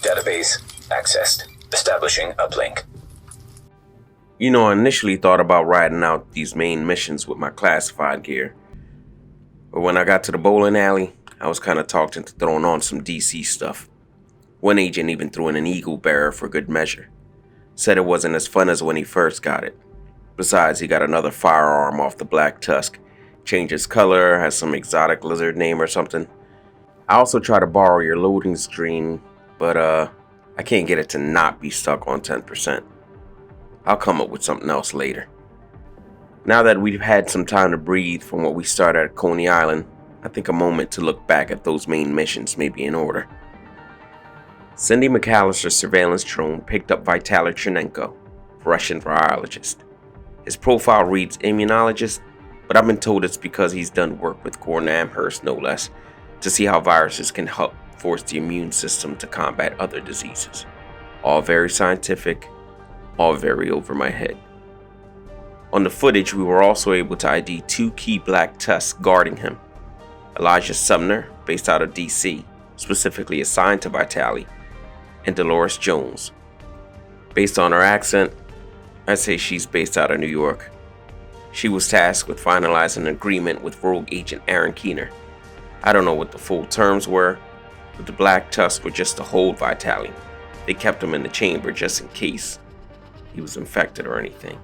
Database accessed. Establishing uplink. I initially thought about riding out these main missions with my classified gear. But when I got to the bowling alley, I was kind of talked into throwing on some DC stuff. One agent even threw in an eagle bearer for good measure. Said it wasn't as fun as when he first got it. Besides, he got another firearm off the Black Tusk. Changed its color, has some exotic lizard name or something. I also tried to borrow your loading screen, but I can't get it to not be stuck on 10%. I'll come up with something else later. Now that we've had some time to breathe from what we started at Coney Island, I think a moment to look back at those main missions may be in order. Cindy McAllister's surveillance drone picked up Vitaly Tchernenko, Russian virologist. His profile reads immunologist, but I've been told it's because he's done work with Gordon Amherst, no less, to see how viruses can help force the immune system to combat other diseases. All very scientific, all very over my head. On the footage, we were also able to ID 2 key Black Tusks guarding him. Elijah Sumner, based out of DC, specifically assigned to Vitaly, and Dolores Jones. Based on her accent, I'd say she's based out of New York. She was tasked with finalizing an agreement with rogue agent Aaron Keener. I don't know what the full terms were, but the Black Tusks were just to hold Vitaly. They kept him in the chamber just in case he was infected or anything.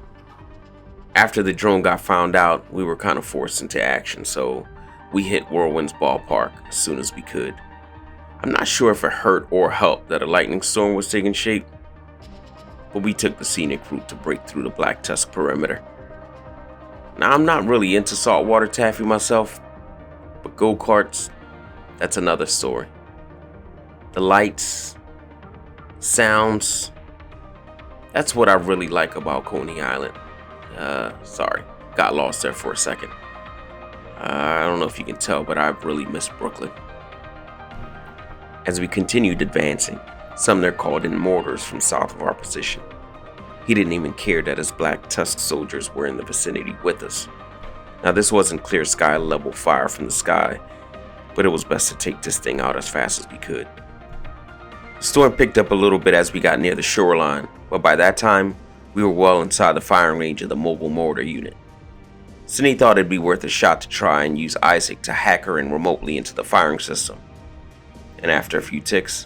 After the drone got found out, we were kind of forced into action, so we hit Whirlwind's ballpark as soon as we could. I'm not sure if it hurt or helped that a lightning storm was taking shape, but we took the scenic route to break through the Black Tusk perimeter. Now, I'm not really into saltwater taffy myself, but go-karts, that's another story. The lights, sounds, that's what I really like about Coney Island. Sorry, got lost there for a second. I don't know if you can tell, but I really miss Brooklyn. As we continued advancing, Sumner called in mortars from south of our position. He didn't even care that his Black Tusk soldiers were in the vicinity with us. Now, this wasn't clear sky level fire from the sky, but it was best to take this thing out as fast as we could. The storm picked up a little bit as we got near the shoreline, but by that time, we were well inside the firing range of the mobile mortar unit. Cindy thought it'd be worth a shot to try and use Isaac to hack her in remotely into the firing system. And after a few ticks,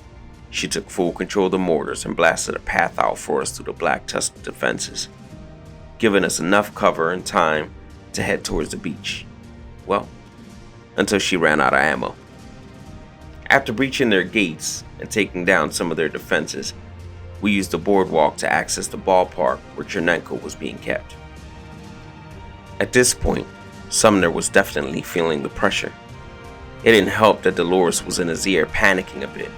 she took full control of the mortars and blasted a path out for us through the Black Tusk defenses, giving us enough cover and time to head towards the beach. Well, until she ran out of ammo. After breaching their gates and taking down some of their defenses, we used the boardwalk to access the ballpark where Tchernenko was being kept. At this point, Sumner was definitely feeling the pressure. It didn't help that Dolores was in his ear panicking a bit.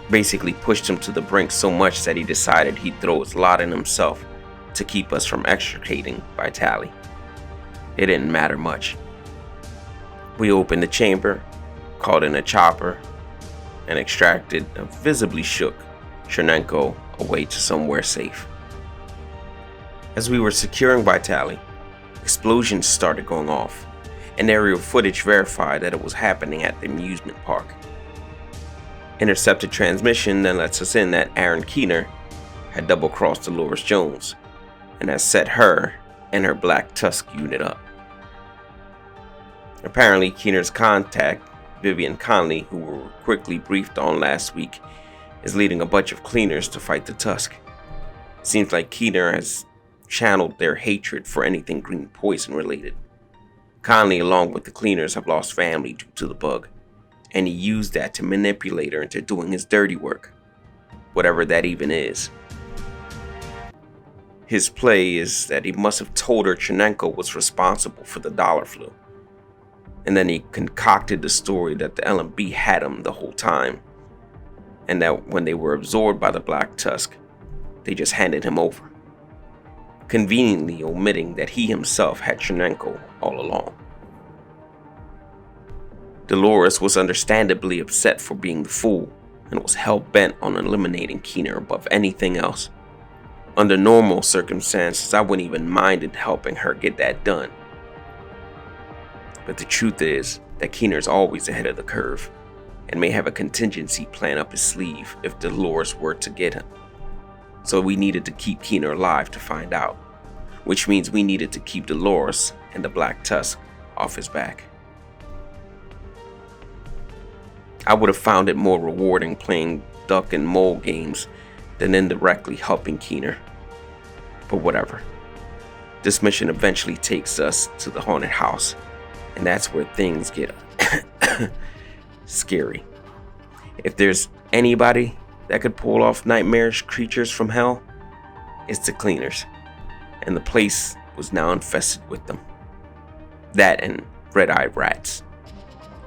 Basically pushed him to the brink so much that he decided he'd throw his lot in himself to keep us from extricating Vitaly. It didn't matter much. We opened the chamber, called in a chopper, and extracted a visibly shook Tchernenko away to somewhere safe. As we were securing Vitaly, explosions started going off, and aerial footage verified that it was happening at the amusement park. Intercepted transmission then lets us in that Aaron Keener had double-crossed Dolores Jones and has set her and her Black Tusk unit up. Apparently, Keener's contact, Vivian Conley, who we were quickly briefed on last week, is leading a bunch of cleaners to fight the Tusk. Seems like Keener has channeled their hatred for anything green poison related. Conley, along with the cleaners, have lost family due to the bug, and he used that to manipulate her into doing his dirty work, whatever that even is. His play is that he must have told her Tchernenko was responsible for the dollar flu, and then he concocted the story that the LMB had him the whole time, and that when they were absorbed by the Black Tusk, they just handed him over, conveniently omitting that he himself had Tchernenko all along. Dolores was understandably upset for being the fool and was hell-bent on eliminating Keener above anything else. Under normal circumstances, I wouldn't even minded helping her get that done. But the truth is that Keener's always ahead of the curve. and may have a contingency plan up his sleeve if Dolores were to get him. So we needed to keep Keener alive to find out, which means we needed to keep Dolores and the Black Tusk off his back. I would have found it more rewarding playing duck and mole games than indirectly helping Keener. But whatever. This mission eventually takes us to the haunted house, and that's where things get scary. If there's anybody that could pull off nightmarish creatures from hell, it's the cleaners, and the place was now infested with them. That and red-eyed rats.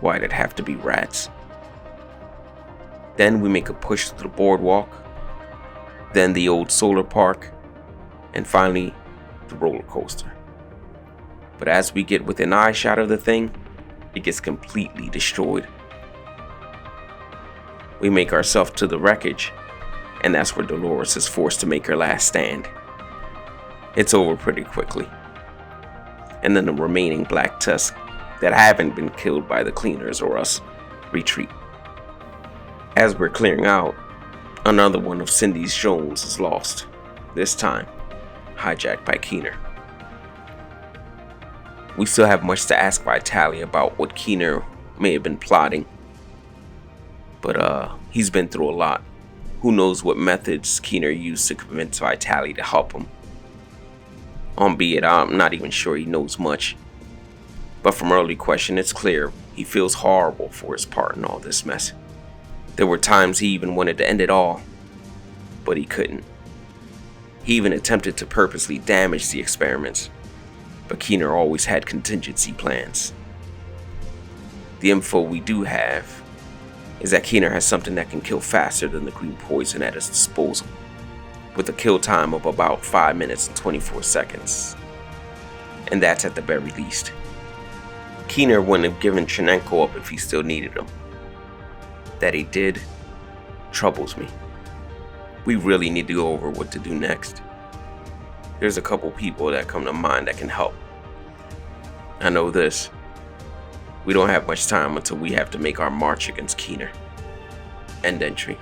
Why'd it have to be rats? Then we make a push to the boardwalk, then the old solar park, and finally the roller coaster. But as we get within eyeshot of the thing, it gets completely destroyed. We make ourselves to the wreckage, and that's where Dolores is forced to make her last stand. It's over pretty quickly. And then the remaining Black Tusk that haven't been killed by the cleaners or us retreat. As we're clearing out, another one of Cindy's drones is lost, this time hijacked by Keener. We still have much to ask Vitaly about what Keener may have been plotting, but he's been through a lot. Who knows what methods Keener used to convince Vitaly to help him. Albeit I'm not even sure he knows much. But from early question, it's clear he feels horrible for his part in all this mess. There were times he even wanted to end it all, but he couldn't. He even attempted to purposely damage the experiments, but Keener always had contingency plans. The info we do have is that Keener has something that can kill faster than the green poison at his disposal, with a kill time of about 5 minutes and 24 seconds. And that's at the very least. Keener wouldn't have given Tchernenko up if he still needed him. That he did troubles me. We really need to go over what to do next. There's a couple people that come to mind that can help. I know this. We don't have much time until we have to make our march against Keener. End entry.